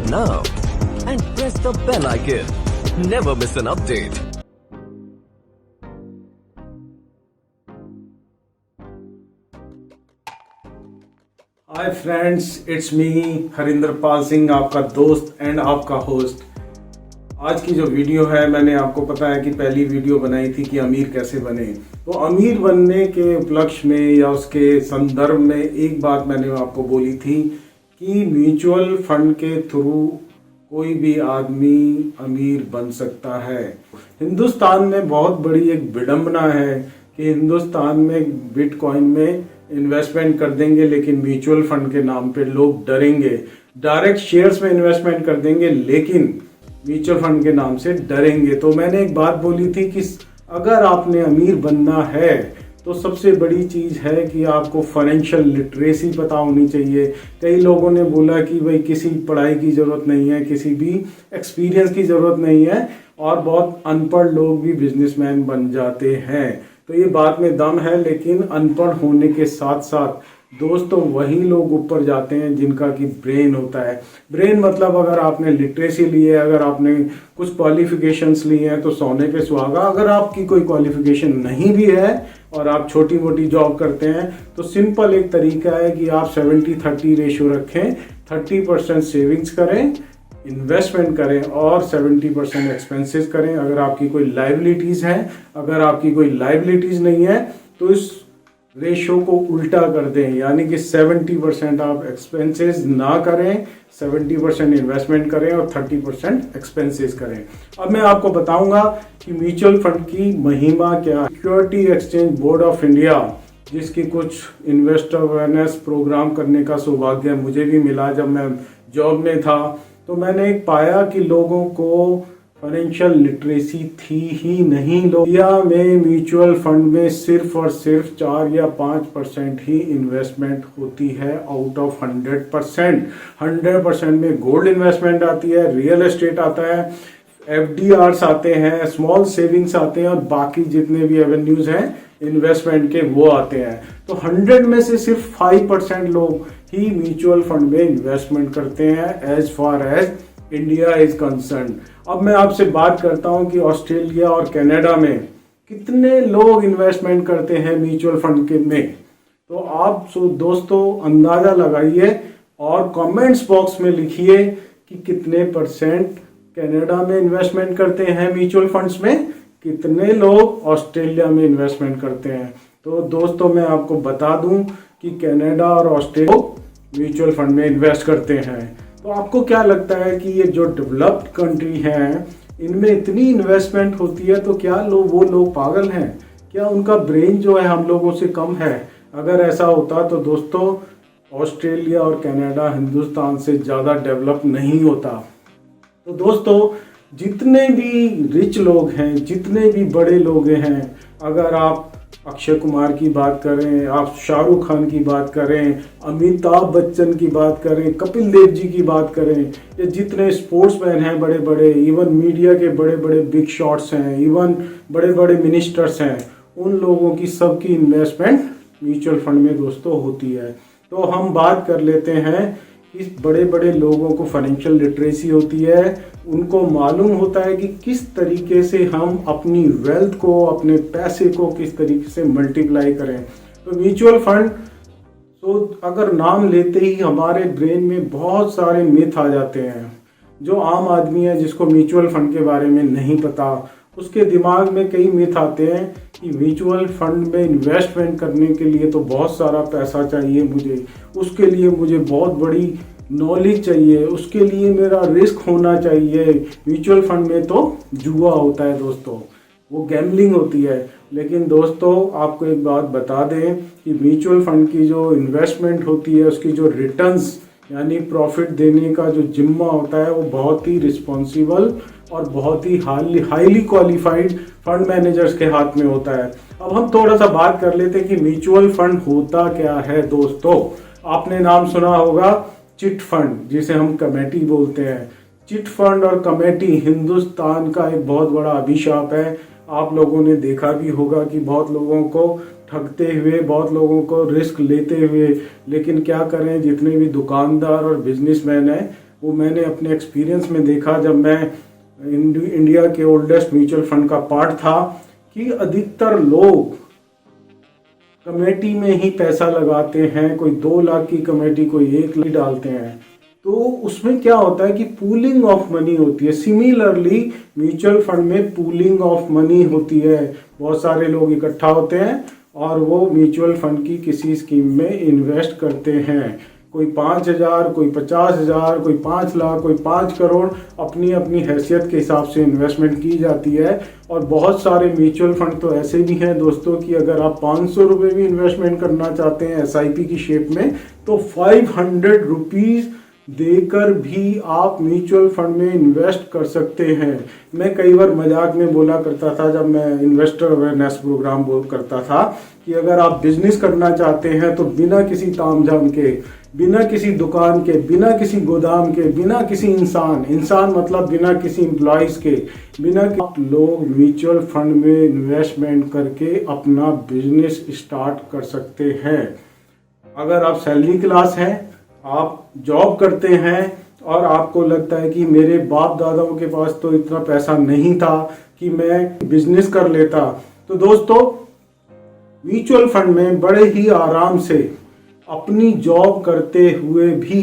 now and press the bell icon. Never miss an update. Hi friends, it's me Harinder Pal Singh, आपका दोस्त and आपका host. आज की जो वीडियो है, मैंने आपको पता है कि पहली वीडियो बनाई थी कि अमीर कैसे बने। तो अमीर बनने के उपलक्ष्य में या उसके संदर्भ में एक बात मैंने आपको बोली थी कि म्यूचुअल फंड के थ्रू कोई भी आदमी अमीर बन सकता है। हिंदुस्तान में बहुत बड़ी एक विडंबना है कि हिंदुस्तान में बिटकॉइन में इन्वेस्टमेंट कर देंगे, लेकिन म्यूचुअल फंड के नाम पे लोग डरेंगे। डायरेक्ट शेयर्स में इन्वेस्टमेंट कर देंगे, लेकिन म्यूचुअल फंड के नाम से डरेंगे। तो मैंने एक बात बोली थी कि अगर आपने अमीर बनना है तो सबसे बड़ी चीज़ है कि आपको फाइनेंशियल लिटरेसी पता होनी चाहिए। कई लोगों ने बोला कि भाई किसी पढ़ाई की ज़रूरत नहीं है, किसी भी एक्सपीरियंस की ज़रूरत नहीं है, और बहुत अनपढ़ लोग भी बिजनेसमैन बन जाते हैं। तो ये बात में दम है, लेकिन अनपढ़ होने के साथ साथ दोस्तों वही लोग ऊपर जाते हैं जिनका कि ब्रेन होता है। ब्रेन मतलब अगर आपने लिटरेसी ली है, अगर आपने कुछ क्वालिफिकेशंस ली हैं तो सोने पे सुहागा। अगर आपकी कोई क्वालिफिकेशन नहीं भी है और आप छोटी मोटी जॉब करते हैं तो सिंपल एक तरीका है कि आप 70-30 रेशियो रखें। 30% सेविंग्स करें, इन्वेस्टमेंट करें और 70% एक्सपेंसेस करें। अगर आपकी कोई लाइबिलिटीज़ हैं, अगर आपकी कोई लाइबिलिटीज़ नहीं है तो इस रेशियो को उल्टा कर दें, यानी कि 70% आप एक्सपेंसेस ना करें, 70% इन्वेस्टमेंट करें और 30% एक्सपेंसेस करें। अब मैं आपको बताऊंगा कि म्यूचुअल फंड की महिमा क्या है। Security exchange board of India, जिसकी कुछ इन्वेस्टर अवेयरनेस प्रोग्राम करने का सौभाग्य मुझे भी मिला जब मैं जॉब में था, तो मैंने एक पाया कि लोगों को फाइनेंशियल लिटरेसी थी ही नहीं। इंडिया में म्यूचुअल फंड में सिर्फ और सिर्फ 4 या 5% ही इन्वेस्टमेंट होती है आउट ऑफ 100%। 100% में गोल्ड इन्वेस्टमेंट आती है, रियल एस्टेट आता है, एफडीआर्स आते हैं, स्मॉल सेविंग्स आते हैं, और बाकी जितने भी एवेन्यूज हैं इन्वेस्टमेंट के वो आते हैं। तो 100 में से सिर्फ 5% लोग ही म्यूचुअल फंड में इन्वेस्टमेंट करते हैं as far as India is concern. अब मैं आपसे बात करता हूं कि ऑस्ट्रेलिया और कनाडा में कितने लोग इन्वेस्टमेंट करते हैं म्यूचुअल फंड के में। तो आप दोस्तों अंदाजा लगाइए और कमेंट्स बॉक्स में लिखिए कि कितने परसेंट कनाडा में इन्वेस्टमेंट करते हैं म्यूचुअल फंड्स में, कितने लोग ऑस्ट्रेलिया में इन्वेस्टमेंट करते हैं। तो दोस्तों मैं आपको बता दूं कि कनाडा और ऑस्ट्रेलिया म्यूचुअल फंड में इन्वेस्ट करते हैं। तो आपको क्या लगता है कि ये जो डेवलप्ड कंट्री हैं इनमें इतनी इन्वेस्टमेंट होती है, तो क्या वो लोग पागल हैं? क्या उनका ब्रेन जो है हम लोगों से कम है? अगर ऐसा होता तो दोस्तों ऑस्ट्रेलिया और कनाडा हिंदुस्तान से ज़्यादा डेवलप नहीं होता। तो दोस्तों जितने भी रिच लोग हैं, जितने भी बड़े लोग हैं, अगर आप अक्षय कुमार की बात करें, आप शाहरुख खान की बात करें, अमिताभ बच्चन की बात करें, कपिल देव जी की बात करें, या जितने स्पोर्ट्समैन हैं बड़े बड़े, इवन मीडिया के बड़े बड़े बिग शॉट्स हैं, इवन बड़े बड़े मिनिस्टर्स हैं, उन लोगों की सबकी इन्वेस्टमेंट म्यूचुअल फंड में दोस्तों होती है। तो हम बात कर लेते हैं इस बड़े बड़े लोगों को फाइनेंशियल लिटरेसी होती है, उनको मालूम होता है कि किस तरीके से हम अपनी वेल्थ को, अपने पैसे को किस तरीके से मल्टीप्लाई करें। तो म्यूचुअल फंड तो अगर नाम लेते ही हमारे ब्रेन में बहुत सारे मिथ आ जाते हैं। जो आम आदमी है जिसको म्यूचुअल फंड के बारे में नहीं पता, उसके दिमाग में कई मिथ आते हैं कि म्यूचुअल फंड में इन्वेस्टमेंट करने के लिए तो बहुत सारा पैसा चाहिए मुझे, उसके लिए मुझे बहुत बड़ी नॉलेज चाहिए, उसके लिए मेरा रिस्क होना चाहिए। म्यूचुअल फंड में तो जुआ होता है दोस्तों, वो गैम्बलिंग होती है। लेकिन दोस्तों आपको एक बात बता दें कि म्यूचुअल फंड की जो इन्वेस्टमेंट होती है, उसकी जो रिटर्न्स यानी प्रॉफिट देने का जो जिम्मा होता है, वो बहुत ही रिस्पॉन्सिबल और बहुत ही हाईली क्वालिफाइड फंड मैनेजर्स के हाथ में होता है। अब हम थोड़ा सा बात कर लेते हैं कि म्यूचुअल फंड होता क्या है। दोस्तों आपने नाम सुना होगा चिट फंड, जिसे हम कमेटी बोलते हैं। चिट फंड और कमेटी हिंदुस्तान का एक बहुत बड़ा अभिशाप है। आप लोगों ने देखा भी होगा कि बहुत लोगों को ठगते हुए, बहुत लोगों को रिस्क लेते हुए, लेकिन क्या करें, जितने भी दुकानदार और बिजनेसमैन हैं वो मैंने अपने एक्सपीरियंस में देखा जब मैं इंडिया के ओल्डेस्ट म्यूचुअल फंड का पार्ट था, कि अधिकतर लोग कमेटी में ही पैसा लगाते हैं। कोई 2 लाख की कमेटी, कोई 1 लाख डालते हैं। तो उसमें क्या होता है कि पूलिंग ऑफ मनी होती है। सिमिलरली म्यूचुअल फंड में पूलिंग ऑफ मनी होती है। बहुत सारे लोग इकट्ठा होते हैं और वो म्यूचुअल फंड की किसी स्कीम में इन्वेस्ट करते हैं। कोई 5,000, कोई 50,000, कोई 5 लाख, कोई 5 करोड़, अपनी अपनी हैसियत के हिसाब से इन्वेस्टमेंट की जाती है। और बहुत सारे म्यूचुअल फंड तो ऐसे भी हैं दोस्तों कि अगर आप 500 रुपये भी इन्वेस्टमेंट करना चाहते हैं SIP की शेप में, तो 500 रुपीज़ देकर भी आप म्यूचुअल फंड में इन्वेस्ट कर सकते हैं। मैं कई बार मजाक में बोला करता था जब मैं इन्वेस्टर अवेयरनेस प्रोग्राम करता था कि अगर आप बिजनेस करना चाहते हैं तो बिना किसी तामझाम के, बिना किसी दुकान के, बिना किसी गोदाम के, बिना किसी इंसान मतलब बिना किसी एम्प्लॉयज के, बिना आप लोग म्यूचुअल फंड में इन्वेस्टमेंट करके अपना बिजनेस स्टार्ट कर सकते हैं। अगर आप सैलरी क्लास हैं, आप जॉब करते हैं और आपको लगता है कि मेरे बाप दादाओं के पास तो इतना पैसा नहीं था कि मैं बिजनेस कर लेता, तो दोस्तों म्यूचुअल फंड में बड़े ही आराम से अपनी जॉब करते हुए भी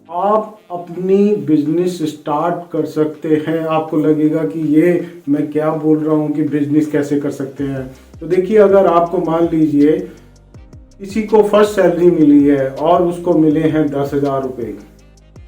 आप अपनी बिजनेस स्टार्ट कर सकते हैं। आपको लगेगा कि ये मैं क्या बोल रहा हूँ कि बिजनेस कैसे कर सकते हैं। तो देखिए, अगर आपको मान लीजिए किसी को फर्स्ट सैलरी मिली है और उसको मिले हैं 10,000 रुपये,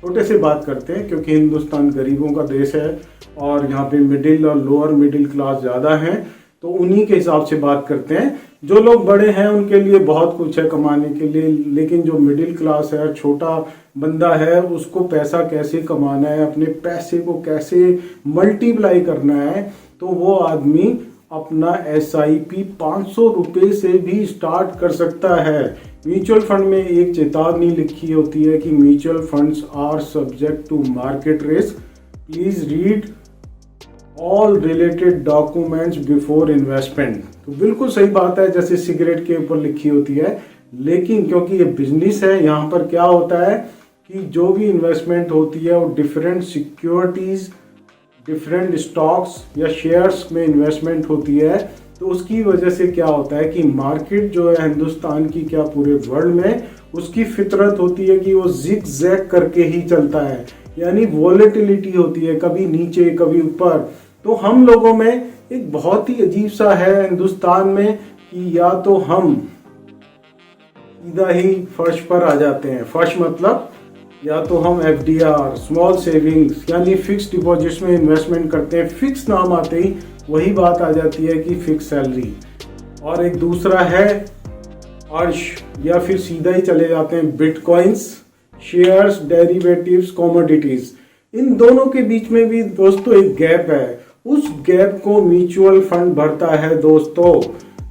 छोटे से बात करते हैं क्योंकि हिंदुस्तान गरीबों का देश है और यहाँ पे मिडिल और लोअर मिडिल क्लास ज़्यादा हैं, तो उन्हीं के हिसाब से बात करते हैं। जो लोग बड़े हैं उनके लिए बहुत कुछ है कमाने के लिए, लेकिन जो मिडिल क्लास है, छोटा बंदा है, उसको पैसा कैसे कमाना है, अपने पैसे को कैसे मल्टीप्लाई करना है, तो वो आदमी अपना SIP 500 रुपये से भी स्टार्ट कर सकता है। म्यूचुअल फंड में एक चेतावनी लिखी होती है कि mutual funds are subject to market risk, please read all related documents before investment. तो बिल्कुल सही बात है, जैसे सिगरेट के ऊपर लिखी होती है। लेकिन क्योंकि ये बिजनेस है, यहाँ पर क्या होता है कि जो भी इन्वेस्टमेंट होती है वो डिफरेंट सिक्योरिटीज, डिफरेंट स्टॉक्स या शेयर्स में इन्वेस्टमेंट होती है। तो उसकी वजह से क्या होता है कि मार्केट जो है हिंदुस्तान की, क्या पूरे वर्ल्ड में, उसकी फितरत होती है कि वो जिग जैग करके ही चलता है, यानी वॉलेटिलिटी होती है, कभी नीचे कभी ऊपर। तो हम लोगों में एक बहुत ही अजीब सा है हिंदुस्तान में कि या तो हम सीधा ही फर्श पर आ जाते हैं। फर्श मतलब या तो हम FDR, स्मॉल सेविंग्स यानी फिक्स डिपॉजिट्स में इन्वेस्टमेंट करते हैं। फिक्स नाम आते ही वही बात आ जाती है कि फिक्स सैलरी। और एक दूसरा है अर्श, या फिर सीधा ही चले जाते हैं बिटकॉइंस, शेयर्स, डेरिवेटिव्स, कमोडिटीज। इन दोनों के बीच में भी दोस्तों एक गैप है, उस गैप को म्यूचुअल फंड भरता है दोस्तों।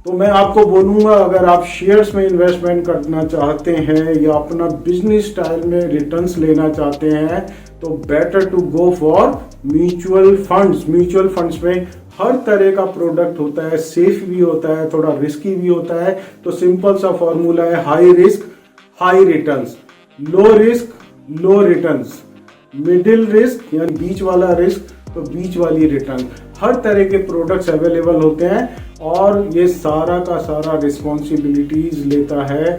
तो मैं आपको बोलूँगा, अगर आप शेयर्स में इन्वेस्टमेंट करना चाहते हैं या अपना बिजनेस स्टाइल में रिटर्न्स लेना चाहते हैं, तो better to go for mutual funds. Mutual funds में हर तरह का प्रोडक्ट होता है, सेफ भी होता है, थोड़ा रिस्की भी होता है। तो सिंपल सा फॉर्मूला है, high risk high returns, low risk low returns, middle risk यानी बीच वाला रिस्क तो बीच वाली रिटर्न। हर तरह के प्रोडक्ट्स अवेलेबल होते हैं और ये सारा का सारा रिस्पॉन्सिबिलिटीज लेता है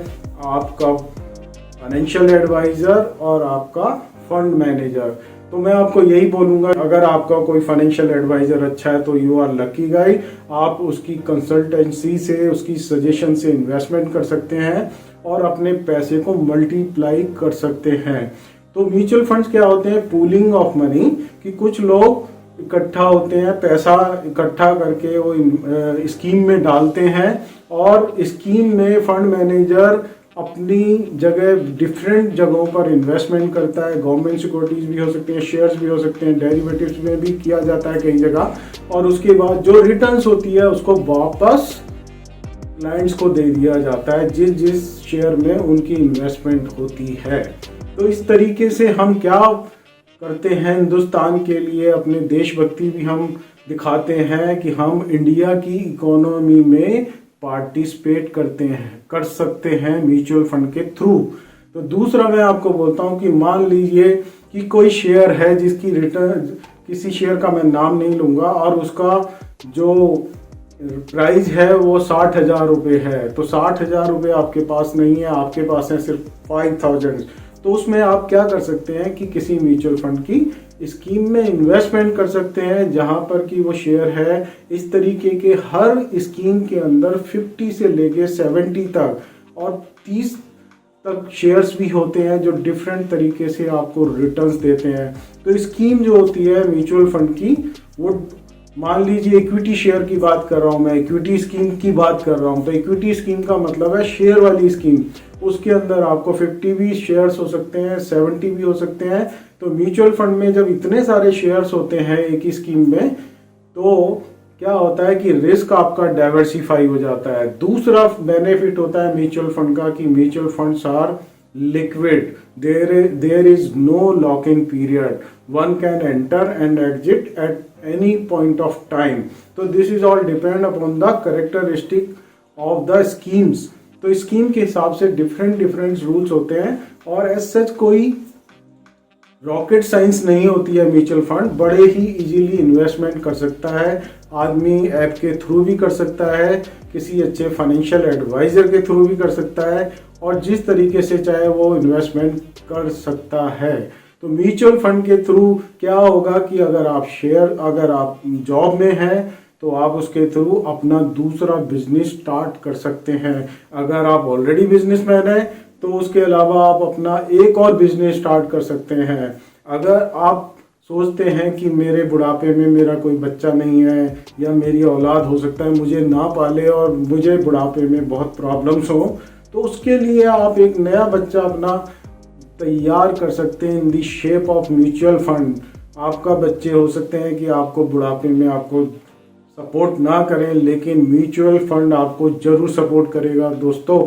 आपका फाइनेंशियल एडवाइजर और आपका फंड मैनेजर। तो मैं आपको यही बोलूँगा, अगर आपका कोई फाइनेंशियल एडवाइजर अच्छा है तो यू आर लकी गाई। आप उसकी कंसल्टेंसी से, उसकी सजेशन से इन्वेस्टमेंट कर सकते हैं और अपने पैसे को मल्टीप्लाई कर सकते हैं। तो म्यूचुअल फंड्स क्या होते हैं? पूलिंग ऑफ मनी, कि कुछ लोग इकट्ठा होते हैं, पैसा इकट्ठा करके वो स्कीम में डालते हैं और स्कीम में फंड मैनेजर अपनी जगह डिफरेंट जगहों पर इन्वेस्टमेंट करता है। गवर्नमेंट सिक्योरिटीज भी हो सकती हैं, शेयर्स भी हो सकते हैं, डेरिवेटिव्स में भी किया जाता है कई जगह। और उसके बाद जो रिटर्न्स होती है उसको वापस क्लाइंट्स को दे दिया जाता है जिस जिस शेयर में उनकी इन्वेस्टमेंट होती है। तो इस तरीके से हम क्या करते हैं, हिंदुस्तान के लिए अपने देशभक्ति भी हम दिखाते हैं कि हम इंडिया की इकोनॉमी में पार्टिसिपेट कर सकते हैं म्यूचुअल फंड के थ्रू। तो दूसरा मैं आपको बोलता हूं कि मान लीजिए कि कोई शेयर है जिसकी रिटर्न, किसी शेयर का मैं नाम नहीं लूँगा, और उसका जो प्राइस है वो 60,000 रुपये है, तो 60,000 रुपये आपके पास नहीं है, आपके पास है सिर्फ 5,000। तो उसमें आप क्या कर सकते हैं कि किसी म्यूचुअल फंड की स्कीम में इन्वेस्टमेंट कर सकते हैं, जहां पर कि वो शेयर है। इस तरीके के हर स्कीम के अंदर 50 से लेके 70 तक और 30 तक शेयर्स भी होते हैं जो डिफरेंट तरीके से आपको रिटर्न्स देते हैं। तो स्कीम जो होती है म्यूचुअल फंड की, वो मान लीजिए इक्विटी शेयर की बात कर रहा हूँ मैं, इक्विटी स्कीम की बात कर रहा हूँ, तो इक्विटी स्कीम का मतलब है शेयर वाली स्कीम। उसके अंदर आपको 50 भी शेयर्स हो सकते हैं, 70 भी हो सकते हैं। तो म्यूचुअल फंड में जब इतने सारे शेयर्स होते हैं एक ही स्कीम में, तो क्या होता है कि रिस्क आपका डाइवर्सिफाई हो जाता है। दूसरा बेनिफिट होता है म्यूचुअल फंड का कि mutual funds are liquid, there is no locking period, one can enter and exit at any point of time. तो this is all depend upon the characteristic of the schemes. तो scheme के हिसाब से different rules होते हैं, और as such कोई rocket science नहीं होती है म्यूचुअल फंड। बड़े ही इजीली इन्वेस्टमेंट कर सकता है आदमी, ऐप के थ्रू भी कर सकता है, किसी अच्छे फाइनेंशियल एडवाइजर के थ्रू भी कर सकता है, और जिस तरीके से चाहे वो इन्वेस्टमेंट कर सकता है। तो म्यूचुअल फंड के थ्रू क्या होगा कि अगर आप जॉब में हैं तो आप उसके थ्रू अपना दूसरा बिजनेस स्टार्ट कर सकते हैं। अगर आप ऑलरेडी बिजनेसमैन हैं तो उसके अलावा आप अपना एक और बिजनेस स्टार्ट कर सकते हैं। अगर आप सोचते हैं कि मेरे बुढ़ापे में मेरा कोई बच्चा नहीं है या मेरी औलाद हो सकता है मुझे ना पाले और मुझे बुढ़ापे में बहुत प्रॉब्लम्स हो, तो उसके लिए आप एक नया बच्चा अपना तैयार कर सकते हैं इन दी शेप ऑफ म्यूचुअल फंड। आपका बच्चे हो सकते हैं कि आपको बुढ़ापे में आपको सपोर्ट ना करें, लेकिन म्यूचुअल फंड आपको जरूर सपोर्ट करेगा दोस्तों।